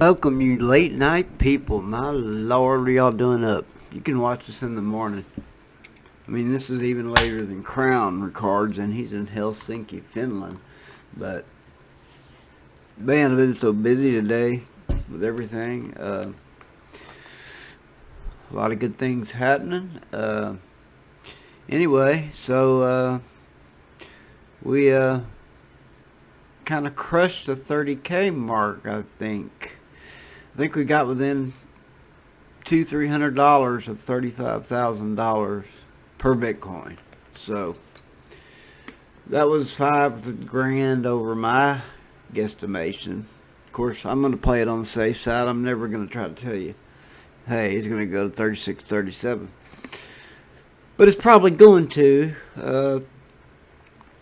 Welcome, you late night people. My lord, what are y'all doing up? You can watch this in the morning. I mean, this is even later than Crown records, and he's in Helsinki, Finland. But, man, I've been so busy today with everything. A lot of good things happening. Anyway, so we kind of crushed the 30K mark, I think. I think we got within $300 of $35,000 per Bitcoin. So that was $5 grand over my guesstimation. Of course, I'm going to play it on the safe side. I'm never going to try to tell you, hey, it's going to go to 36, 37. But it's probably going to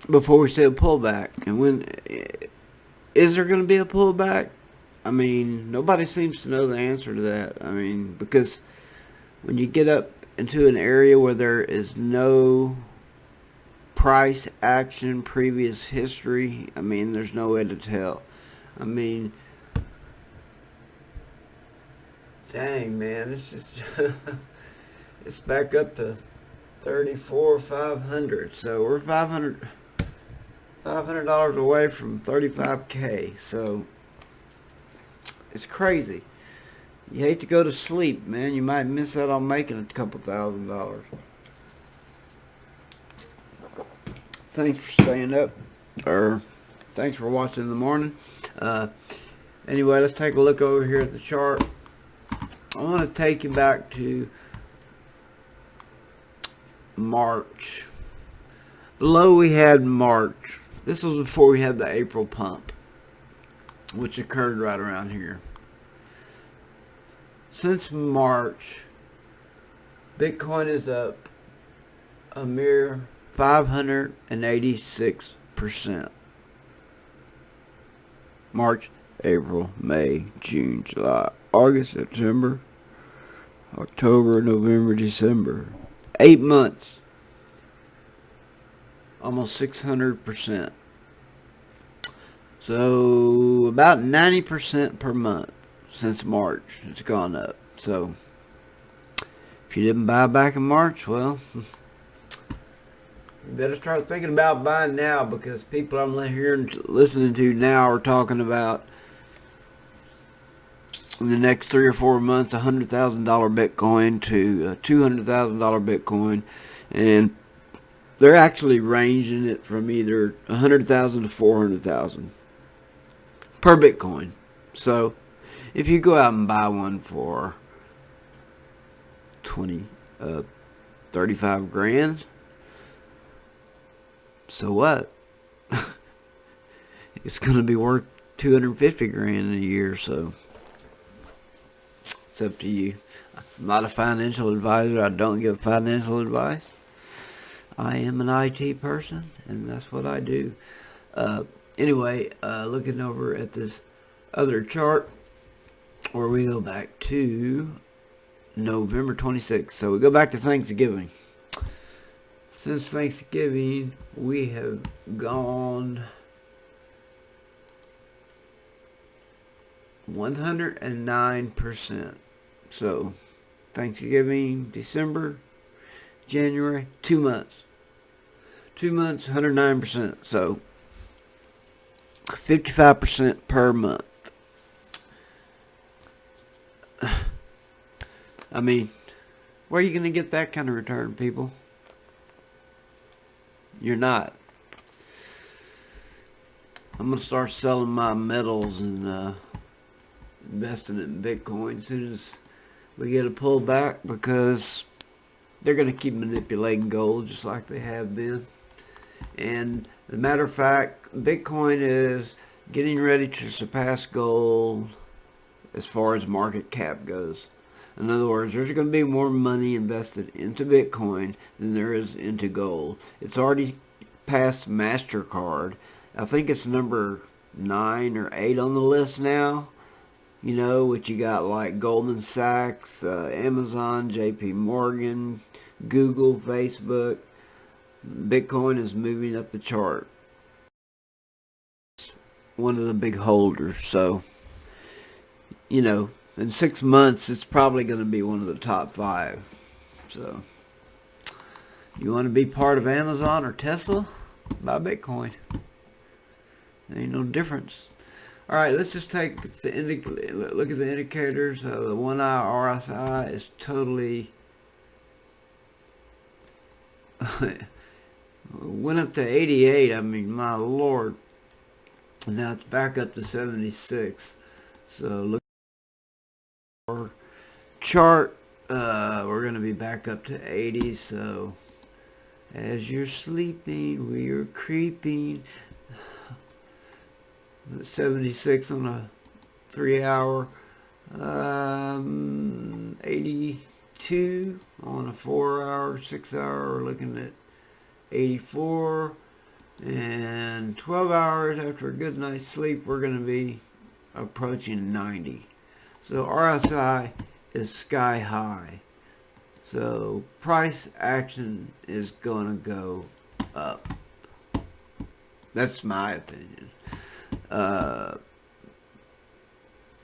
before we see a pullback. And when is there going to be a pullback? I mean, nobody seems to know the answer to that. I mean, because when you get up into an area where there is no price action, previous history, I mean, there's no way to tell. I mean, dang, man, it's just it's back up to 34,500. So we're $500 away from 35K. So it's crazy. You hate to go to sleep, man. You might miss out on making a couple $1,000. Thanks for staying up, or thanks for watching in the morning. Anyway, let's take a look over here at the chart. I want to take you back to March. The low we had in March. This was before we had the April pump, which occurred right around here. Since March, Bitcoin is up a mere 586%. March, April, May, June, July, August, September, October, November, December. 8 months. Almost 600%. So about 90% per month since March. It's gone up. So if you didn't buy back in March, well, you better start thinking about buying now, because people I'm hearing, listening to now are talking about in the next 3 or 4 months $100,000 Bitcoin to $200,000 Bitcoin, and they're actually ranging it from either 100,000 to 400,000 per Bitcoin. So if you go out and buy one for 35 grand, so what? It's going to be worth 250 grand in a year, so it's up to you. I'm not a financial advisor. I don't give financial advice. I am an IT person, and that's what I do. Anyway, looking over at this other chart, where we go back to November 26th. So we go back to Thanksgiving. Since Thanksgiving, we have gone 109%. So Thanksgiving, December, January, 2 months. 2 months, 109%. So 55% per month. I mean, where are you going to get that kind of return, people? You're not. I'm going to start selling my metals and investing in Bitcoin as soon as we get a pullback, because they're going to keep manipulating gold just like they have been. And as a matter of fact, Bitcoin is getting ready to surpass gold as far as market cap goes. In other words, there's going to be more money invested into Bitcoin than there is into gold. It's already passed MasterCard. I think it's number 9 or 8 on the list now. You know, which you got like Goldman Sachs, Amazon, JP Morgan, Google, Facebook. Bitcoin is moving up the chart. One of the big holders. So you know, in 6 months, it's probably going to be one of the top 5. So, you want to be part of Amazon or Tesla? Buy Bitcoin. There ain't no difference. All right, let's just take look at the indicators. The 1 hour RSI is totally went up to 88. I mean, my lord. Now it's back up to 76. So look at our chart. We're going to be back up to 80. So as you're sleeping, we are creeping. 76 on a 3 hour. 82 on a 4 hour, 6 hour. We're looking at 84. And 12 hours after a good night's sleep, we're going to be approaching 90. So RSI is sky high. So price action is going to go up. That's my opinion.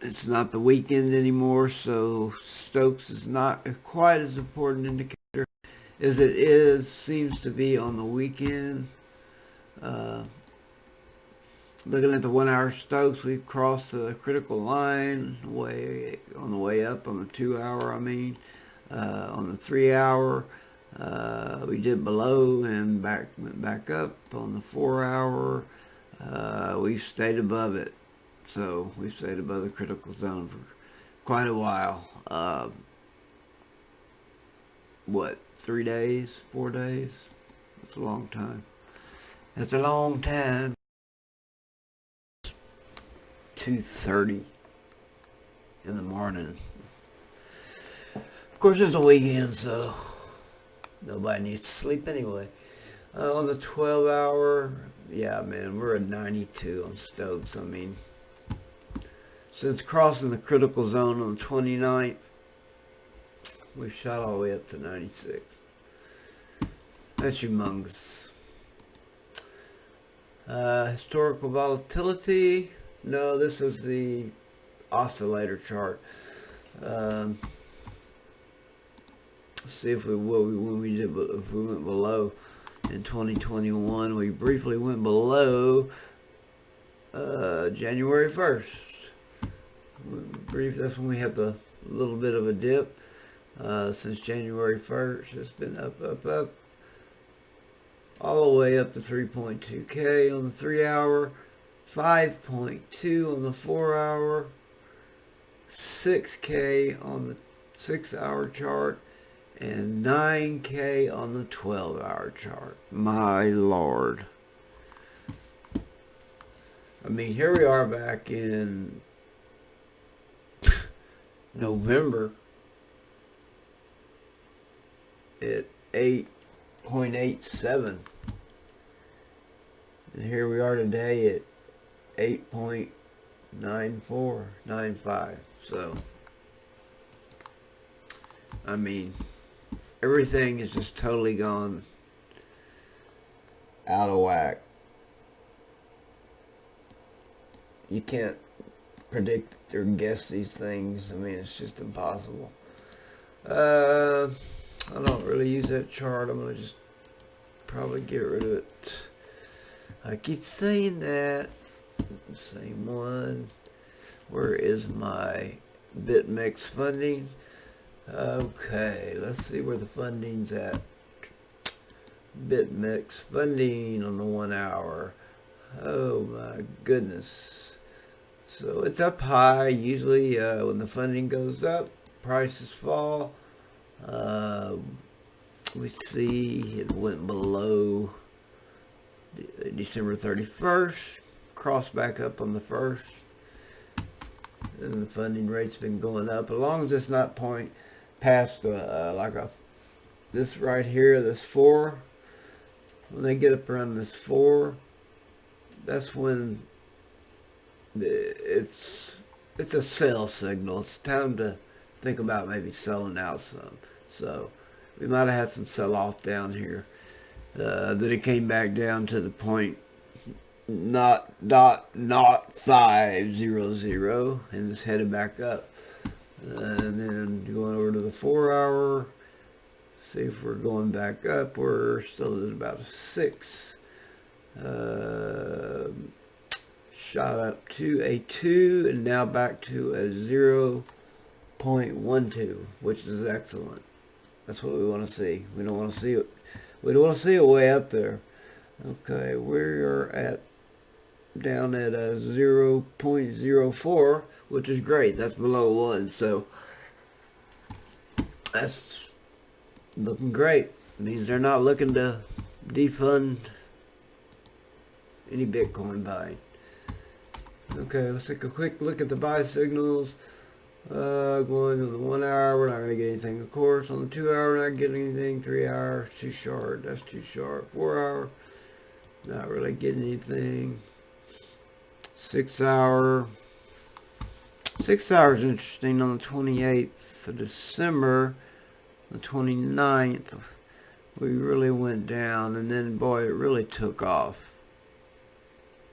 It's not the weekend anymore, so Stokes is not quite as important indicator as it seems to be on the weekend. Looking at the 1 hour Stokes, we've crossed the critical line on the way up on the 2 hour. On the 3 hour, we did below and went back up. On the 4 hour, we've stayed above it. So we've stayed above the critical zone for quite a while. 3 days, 4 days? That's a long time. That's a long time. 2:30 in the morning. Of course, it's a weekend, so nobody needs to sleep anyway. On the 12 hour, yeah, man, we're at 92 on Stokes. I mean, since crossing the critical zone on the 29th, we've shot all the way up to 96. That's humongous. Historical volatility. No, this is the oscillator chart. See if we went below in 2021. We briefly went below January 1st. That's when we had the little bit of a dip. Since January 1st, it's been up, all the way up to 3.2K on the 3 hour, 5.2 on the 4 hour, 6K on the 6 hour chart, and 9K on the 12 hour chart. My lord. I mean, here we are back in November at 8.87. And here we are today at 8.9495. So, I mean, everything is just totally gone out of whack. You can't predict or guess these things. I mean, it's just impossible. I don't really use that chart. I'm going to just probably get rid of it. I keep saying that. Same one. Where is my BitMEX funding? Okay, let's see where the funding's at. BitMEX funding on the 1 hour. Oh my goodness. So it's up high. Usually when the funding goes up, prices fall. We see it went below December 31st, crossed back up on the 1st, and the funding rate's been going up. As long as it's not past this right here, this 4, when they get up around this 4, that's when it's a sell signal. It's time to think about maybe selling out some. So we might have had some sell-off down here. Then it came back down to the point not 500, and it's headed back up. And then going over to the 4-hour. See if we're going back up. We're still at about a 6. Shot up to a 2 and now back to a 0.12, which is excellent. That's what we want to see. We don't want to see it. We don't want to see it way up there. Okay, we are at down at a 0.04, which is great. That's below 1, so that's looking great. It means they're not looking to defund any Bitcoin buying. Okay, let's take a quick look at the buy signals. Going to the 1 hour, we're not going to get anything, of course. On the 2 hour, we're not getting anything. 3 hours, too short. That's too short. 4 hour, not really getting anything. 6 hour. 6 hours interesting. On the 28th of December, the 29th, we really went down, and then boy, it really took off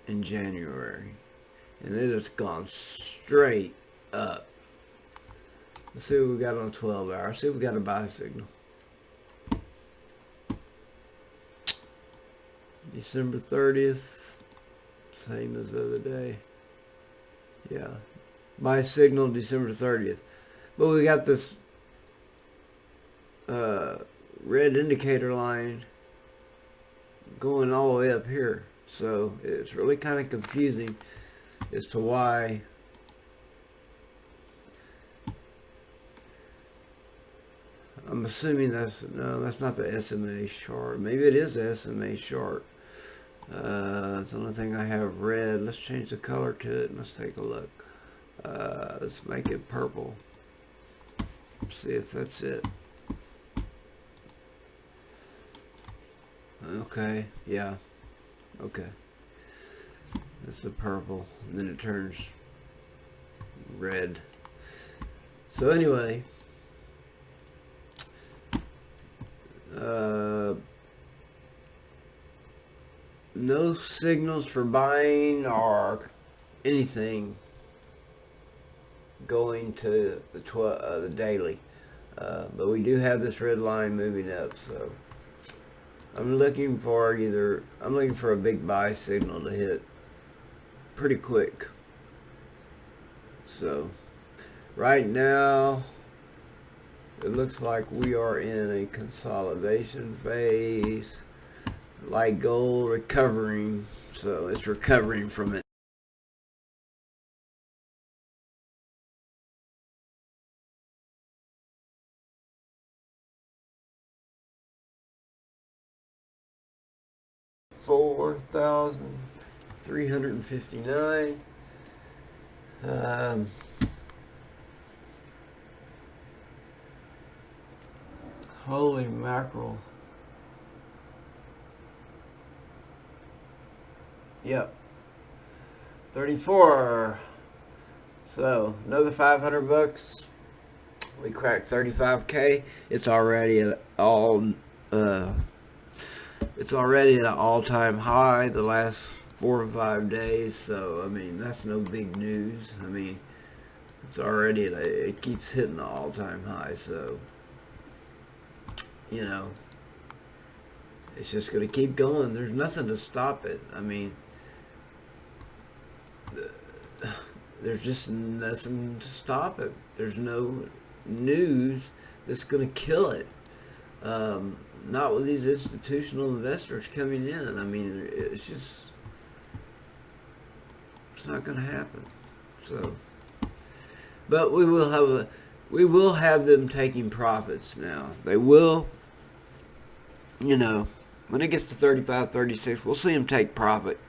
in January, and it has gone straight up. Let's see what we got on a 12 hour. See if we got a buy signal. December 30th, same as the other day. Yeah, buy signal December 30th. But we got this red indicator line going all the way up here. So it's really kind of confusing as to why I'm assuming that's not the SMA chart. Maybe it is the SMA chart. It's the only thing I have red. Let's change the color to it and let's take a look. Let's make it purple. See if that's it. Okay, yeah. Okay. That's the purple. And then it turns red. So anyway, no signals for buying or anything going to the daily, but we do have this red line moving up. So I'm looking for a big buy signal to hit pretty quick. So right now it looks like we are in a consolidation phase. Light gold recovering, so it's recovering from it. $4,359. Holy mackerel. Yep. 34. So another 500 bucks. We cracked 35K. It's already at it's already at an all-time high the last 4 or 5 days. So I mean, that's no big news. I mean, it's already it keeps hitting the all-time high. So you know, it's just going to keep going. There's nothing to stop it. I mean, there's just nothing to stop it. There's no news that's going to kill it. Not with these institutional investors coming in. I mean, it's not going to happen. So, but we will have them taking profits now. They will. You know, when it gets to 35, 36, we'll see them take profit.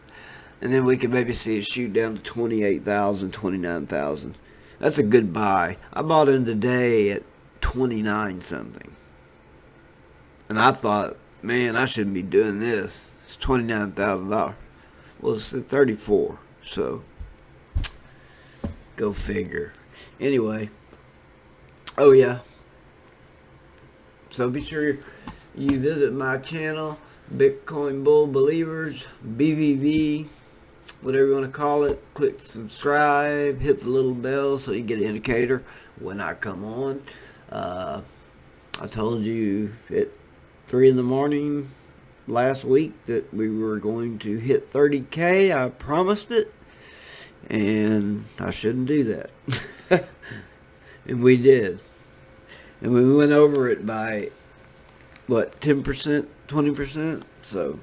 And then we can maybe see it shoot down to 28,000, 29,000. That's a good buy. I bought in today at 29 something. And I thought, man, I shouldn't be doing this. It's $29,000. Well, it's at 34. So, go figure. Anyway. Oh, yeah. So be sure you visit my channel, Bitcoin Bull Believers, BBB. whatever you want to call it. Click subscribe, hit the little bell so you get an indicator when I come on. I told you at 3 in the morning last week that we were going to hit 30K. I promised it, and I shouldn't do that. And we did. And we went over it by, what, 10%, 20%? So,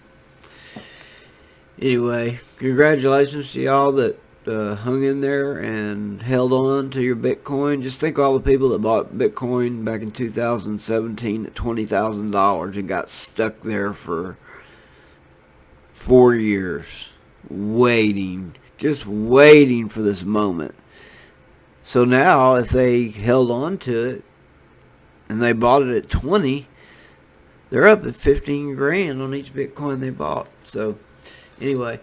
anyway, congratulations to y'all that hung in there and held on to your Bitcoin. Just think of all the people that bought Bitcoin back in 2017 at $20,000 and got stuck there for 4 years waiting, just waiting for this moment. So now if they held on to it and they bought it at 20, they're up at 15 grand on each Bitcoin they bought. So anyway,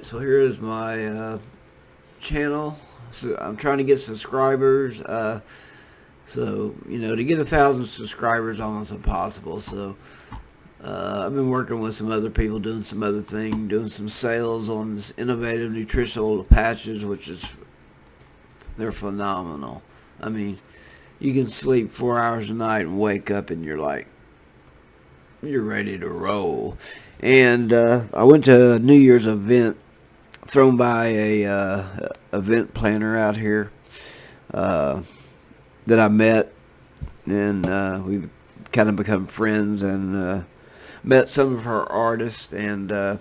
so here is my channel. So I'm trying to get subscribers. So, you know, to get 1,000 subscribers almost impossible. So I've been working with some other people doing some other thing, doing some sales on this innovative nutritional patches, which is, they're phenomenal. I mean, you can sleep 4 hours a night and wake up and you're like, you're ready to roll. And I went to a New Year's event thrown by a event planner out here that I met, and we've kind of become friends, and met some of her artists, and I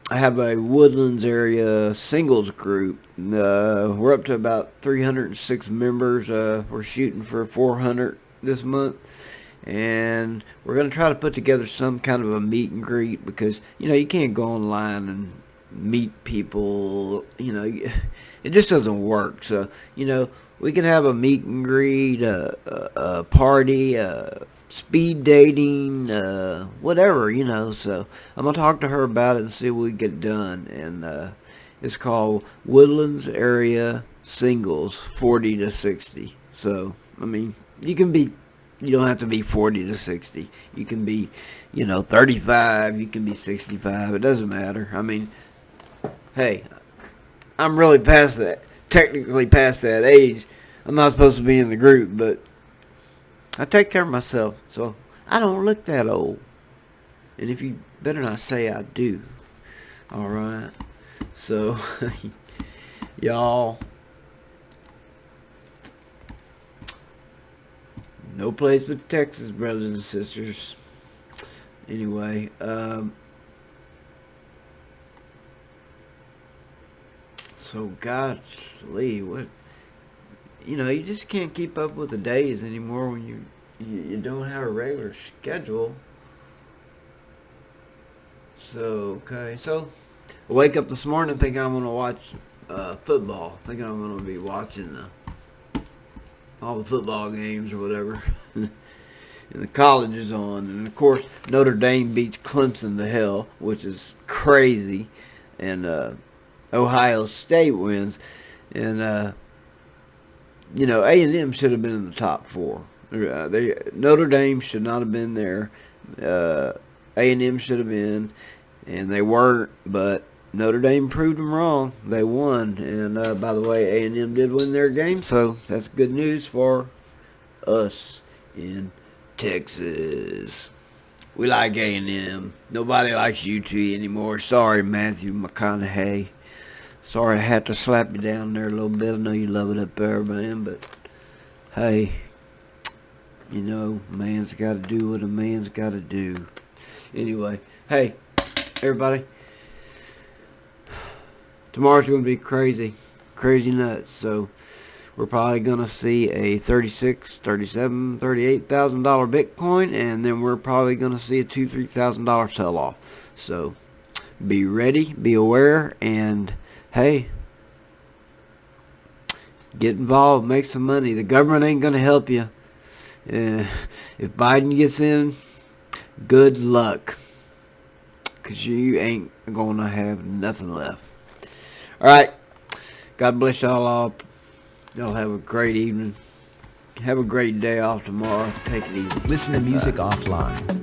have a Woodlands area singles group. We're up to about 306 members. We're shooting for 400 this month. And we're going to try to put together some kind of a meet and greet, because, you know, you can't go online and meet people, you know, it just doesn't work. So, you know, we can have a meet and greet, a party, speed dating, whatever, you know. So I'm going to talk to her about it and see what we get done. And it's called Woodlands Area Singles 40 to 60. So, I mean, you don't have to be 40 to 60. You can be, you know, 35. You can be 65. It doesn't matter. I mean, hey, I'm really past that. Technically past that age. I'm not supposed to be in the group, but I take care of myself, so I don't look that old. And if you better not say I do. All right. So, y'all. No place but Texas, brothers and sisters. Anyway, so golly, what, you know, you just can't keep up with the days anymore when you don't have a regular schedule. So, okay, so I wake up this morning thinking I'm going to watch football, thinking I'm going to be watching all the football games or whatever. And the college is on. And, of course, Notre Dame beats Clemson to hell, which is crazy. And Ohio State wins. And, you know, A&M should have been in the top 4. Notre Dame should not have been there. A&M should have been. And they weren't, but Notre Dame proved them wrong. They won, and by the way, A&M did win their game, so that's good news for us in Texas. We like A&M. Nobody likes UT anymore. Sorry, Matthew McConaughey. Sorry I had to slap you down there a little bit. I know you love it up there, man, but hey, you know, man's got to do what a man's got to do. Anyway, hey, everybody. Tomorrow's going to be crazy nuts. So we're probably going to see a $36,000, $37,000, $38,000 Bitcoin, and then we're probably going to see a $2,000, $3,000 sell-off. So be ready, be aware, and hey, get involved, make some money. The government ain't going to help you. If Biden gets in, good luck, because you ain't going to have nothing left. All right. God bless y'all. Y'all have a great evening. Have a great day off tomorrow. Take it easy. Listen to music offline.